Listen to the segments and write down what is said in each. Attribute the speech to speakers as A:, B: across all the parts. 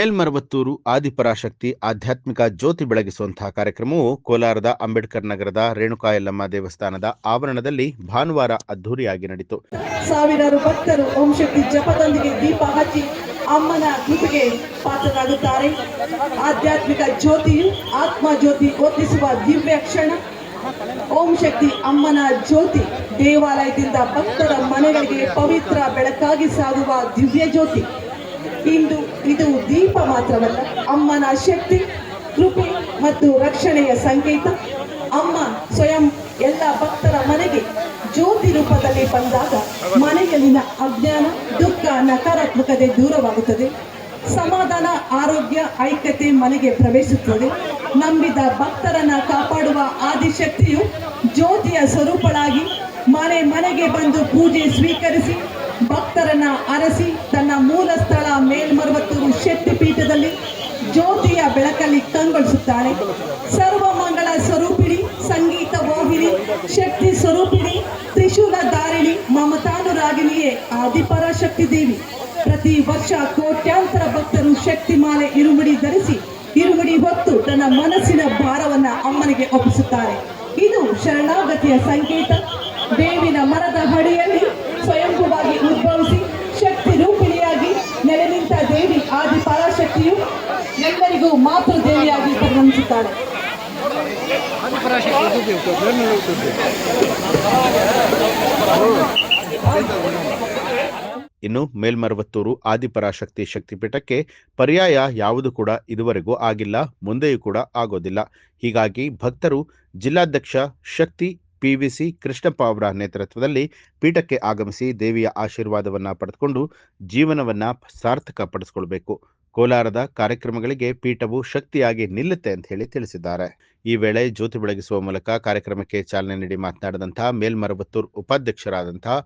A: ಮೇಲ್ಮರವತ್ತೂರು ಆದಿಪರಾಶಕ್ತಿ ಆಧ್ಯಾತ್ಮಿಕ ಜ್ಯೋತಿ ಬೆಳಗಿಸುವಂತಹ ಕಾರ್ಯಕ್ರಮವು ಕೋಲಾರದ ಅಂಬೇಡ್ಕರ್ ನಗರದ ರೇಣುಕಾ ಯಲ್ಲಮ್ಮ ದೇವಸ್ಥಾನದ ಆವರಣದಲ್ಲಿ ಭಾನುವಾರ ಅದ್ದೂರಿಯಾಗಿ ನಡೆಯಿತು.
B: ಸಾವಿರಾರು ಭಕ್ತರು ಓಂ ಶಕ್ತಿ ಜಪದೊಂದಿಗೆ ದೀಪ ಹಚ್ಚಿ ಅಮ್ಮನ ಕೃಪೆಗೆ ಪಾತ್ರರಾಗುತ್ತಾರೆ. ಆಧ್ಯಾತ್ಮಿಕ ಜ್ಯೋತಿಯು ಆತ್ಮ ಜ್ಯೋತಿ ಒತ್ತಿಸುವ ದಿವ್ಯ ಕ್ಷಣ. ಓಂ ಶಕ್ತಿ ಅಮ್ಮನ ಜ್ಯೋತಿ ದೇವಾಲಯದಿಂದ ಭಕ್ತರ ಮನೆಗಳಿಗೆ ಪವಿತ್ರ ಬೆಳಕಾಗಿ ಸಾಗುವ ದಿವ್ಯ ಜ್ಯೋತಿ. ಇದು ದೀಪ ಮಾತ್ರವಲ್ಲ, ಅಮ್ಮನ ಶಕ್ತಿ, ಕೃಪೆ ಮತ್ತು ರಕ್ಷಣೆಯ ಸಂಕೇತ. ಅಮ್ಮ ಸ್ವಯಂ ಎಲ್ಲ ಭಕ್ತರ ಮನೆಗೆ ಜ್ಯೋತಿ ರೂಪದಲ್ಲಿ ಬಂದಾಗ ಮನೆಯಲ್ಲಿನ ಅಜ್ಞಾನ, ದುಃಖ, ನಕಾರಾತ್ಮಕತೆ ದೂರವಾಗುತ್ತದೆ. ಸಮಾಧಾನ, ಆರೋಗ್ಯ, ಐಕ್ಯತೆ ಮನೆಗೆ ಪ್ರವೇಶಿಸುತ್ತದೆ. ನಂಬಿದ ಭಕ್ತರನ್ನ ಕಾಪಾಡುವ ಆದಿಶಕ್ತಿಯು ಜ್ಯೋತಿಯ ಸ್ವರೂಪಳಾಗಿ ಮನೆ ಮನೆಗೆ ಬಂದು ಪೂಜೆ ಸ್ವೀಕರಿಸಿ ಭಕ್ತರನ್ನ ಅರಸಿ ತನ್ನ ಮೂಲ ಸ್ಥಳ ಮೇಲ್ಮರವತ್ತೂರು ಶಕ್ತಿ ಪೀಠದಲ್ಲಿ ಜ್ಯೋತಿಯ ಬೆಳಕಲ್ಲಿ ಕಂಗೊಳಿಸುತ್ತಾಳೆ. ಸರ್ವಮಂಗಳ ಸ್ವರೂಪಿಣಿ, ಸಂಗೀತ ವಾಹಿನಿ, ಶಕ್ತಿ ಸ್ವರೂಪಿಣಿ, ತ್ರಿಶೂಲ ಧಾರಿಣಿ, ಮಮತಾನುರಾಗಿಣಿಯೇ ಆದಿಪರಾಶಕ್ತಿ ದೇವಿ. ಪ್ರತಿ ವರ್ಷ ಕೋಟ್ಯಾಂತರ ಭಕ್ತರು ಶಕ್ತಿಮಾಲೆ ಇರುಮುಡಿ ಧರಿಸಿ ಇರುಮುಡಿ ಹೊತ್ತು ತನ್ನ ಮನಸ್ಸಿನ ಭಾರವನ್ನ ಅಮ್ಮನಿಗೆ ಒಪ್ಪಿಸುತ್ತಾರೆ. ಇದು ಶರಣಾಗತಿಯ ಸಂಕೇತ. ಬೇವಿನ ಮರದ ಅಡಿಯಲ್ಲಿ ಸ್ವಯಂಭುವಾಗಿ ಉದ್ಭವಿಸಿ ಶಕ್ತಿ ರೂಪಿಣಿಯಾಗಿ ನೆಲೆ ನಿಂತ ದೇವಿ ಆದಿಪರಾಶಕ್ತಿಯು ಎಲ್ಲರಿಗೂ ಮಾತೃ ದೇವಿಯಾಗಿ ಪರಿಗಣಿಸುತ್ತಾಳೆ.
A: ಇನ್ನು ಮೇಲ್ಮರವತ್ತೂರು ಆದಿಪರಾಶಕ್ತಿ ಶಕ್ತಿಪೀಠಕ್ಕೆ ಪರ್ಯಾಯ ಯಾವುದು ಕೂಡ ಇದುವರೆಗೂ ಆಗಿಲ್ಲ, ಮುಂದೆಯೂ ಕೂಡ ಆಗೋದಿಲ್ಲ. ಹೀಗಾಗಿ ಭಕ್ತರು ಜಿಲ್ಲಾಧ್ಯಕ್ಷ ಶಕ್ತಿ PVC ಕೃಷ್ಣಪ್ಪ ಅವರ ನೇತೃತ್ವದಲ್ಲಿ ಪೀಠಕ್ಕೆ ಆಗಮಿಸಿ ದೇವಿಯ ಆಶೀರ್ವಾದವನ್ನ ಪಡೆದುಕೊಂಡು ಜೀವನವನ್ನ ಸಾರ್ಥಕ ಪಡಿಸಿಕೊಳ್ಬೇಕು. ಕೋಲಾರದ ಕಾರ್ಯಕ್ರಮಗಳಿಗೆ ಪೀಠವು ಶಕ್ತಿಯಾಗಿ ನಿಲ್ಲುತ್ತೆ ಅಂತ ಹೇಳಿ ತಿಳಿಸಿದ್ದಾರೆ. ಈ ವೇಳೆ ಜ್ಯೋತಿ ಬೆಳಗಿಸುವ ಮೂಲಕ ಕಾರ್ಯಕ್ರಮಕ್ಕೆ ಚಾಲನೆ ನೀಡಿ ಮಾತನಾಡಿದಂತಹ ಮೇಲ್ಮರವತ್ತೂರು ಉಪಾಧ್ಯಕ್ಷರಾದಂತಹ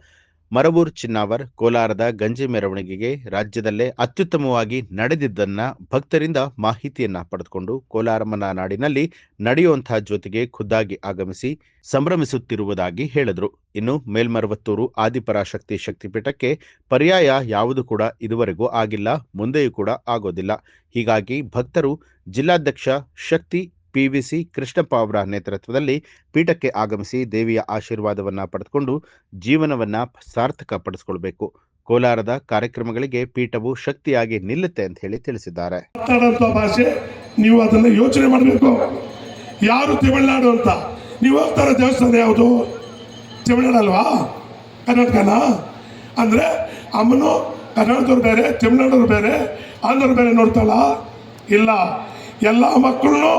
A: ಮರವೂರ್ ಚಿನ್ನಾವರ್, ಕೋಲಾರದ ಗಂಜಿ ಮೆರವಣಿಗೆಗೆ ರಾಜ್ಯದಲ್ಲೇ ಅತ್ಯುತ್ತಮವಾಗಿ ನಡೆದಿದ್ದನ್ನ ಭಕ್ತರಿಂದ ಮಾಹಿತಿಯನ್ನ ಪಡೆದುಕೊಂಡು ಕೋಲಾರಮ್ಮನ ನಾಡಿನಲ್ಲಿ ನಡೆಯುವಂತಹ ಜ್ಯೋತಿಗೆ ಖುದ್ದಾಗಿ ಆಗಮಿಸಿ ಸಂಭ್ರಮಿಸುತ್ತಿರುವುದಾಗಿ ಹೇಳಿದರು. ಇನ್ನು ಮೇಲ್ಮರವತ್ತೂರು ಆದಿಪರಾಶಕ್ತಿ ಶಕ್ತಿಪೀಠಕ್ಕೆ ಪರ್ಯಾಯ ಯಾವುದು ಕೂಡ ಇದುವರೆಗೂ ಆಗಿಲ್ಲ, ಮುಂದೆಯೂ ಕೂಡ ಆಗೋದಿಲ್ಲ. ಹೀಗಾಗಿ ಭಕ್ತರು ಜಿಲ್ಲಾಧ್ಯಕ್ಷ ಶಕ್ತಿ PVC ಕೃಷ್ಣಪ್ಪ ಅವರ ನೇತೃತ್ವದಲ್ಲಿ ಪೀಠಕ್ಕೆ ಆಗಮಿಸಿ ದೇವಿಯ ಆಶೀರ್ವಾದವನ್ನ ಪಡೆದುಕೊಂಡು ಜೀವನವನ್ನ ಸಾರ್ಥಕ ಪಡಿಸಿಕೊಳ್ಬೇಕು. ಕೋಲಾರದ ಕಾರ್ಯಕ್ರಮಗಳಿಗೆ ಪೀಠವು ಶಕ್ತಿಯಾಗಿ ನಿಲ್ಲುತ್ತೆ ಅಂತ ಹೇಳಿ ತಿಳಿಸಿದ್ದಾರೆ.
C: ಭಾಷೆ ನೀವು ಅದನ್ನ ಯೋಚನೆ ಮಾಡಬೇಕು. ಯಾರು ತಮಿಳುನಾಡು ಅಂತ ನೀವು ಹೋಗ್ತಾರ ದೇವಸ್ಥಾನ ಯಾವುದು? ತಮಿಳುನಾಡು ಅಲ್ವಾ? ಕರ್ನಾಟಕನಾ? ಅಂದ್ರೆ ಅಮ್ಮನು ಕರ್ನಾಟಕದವ್ರು ಬೇರೆ, ತಮಿಳುನಾಡವ್ರು ಬೇರೆ, ಆಂಧ್ರವ್ರು ಬೇರೆ ನೋಡ್ತಾಳ? ಇಲ್ಲ. ಎಲ್ಲ ಮಕ್ಕಳನ್ನು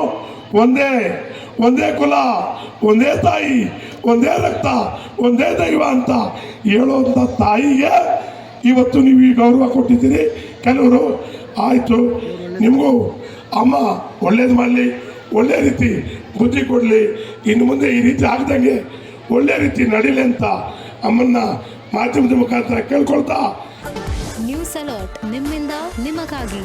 C: ಒಂದೇ ಕುಲ, ಒಂದೇ ತಾಯಿ, ಒಂದೇ ರಕ್ತ, ಒಂದೇ ದೈವ ಅಂತ ಹೇಳುವಂಥ ತಾಯಿಗೆ ಇವತ್ತು ನೀವು ಈ ಗೌರವ ಕೊಟ್ಟಿದ್ದೀರಿ. ಕೆಲವರು ಆಯಿತು ನಿಮಗೂ ಅಮ್ಮ ಒಳ್ಳೇದು ಮಾಡಲಿ, ಒಳ್ಳೆ ರೀತಿ ಬುದ್ಧಿ ಕೊಡಲಿ, ಇನ್ನು ಮುಂದೆ ಈ ರೀತಿ ಆಗ್ದಂಗೆ ಒಳ್ಳೆ ರೀತಿ ನಡೀಲಿ ಅಂತ ಅಮ್ಮನ್ನ ಮಾಧ್ಯಮದ ಮುಖಾಂತರ ಕೇಳ್ಕೊಳ್ತಾ.
D: ನ್ಯೂಸ್ ಅಲರ್ಟ್ ನಿಮ್ಮಿಂದ ನಿಮಗಾಗಿ.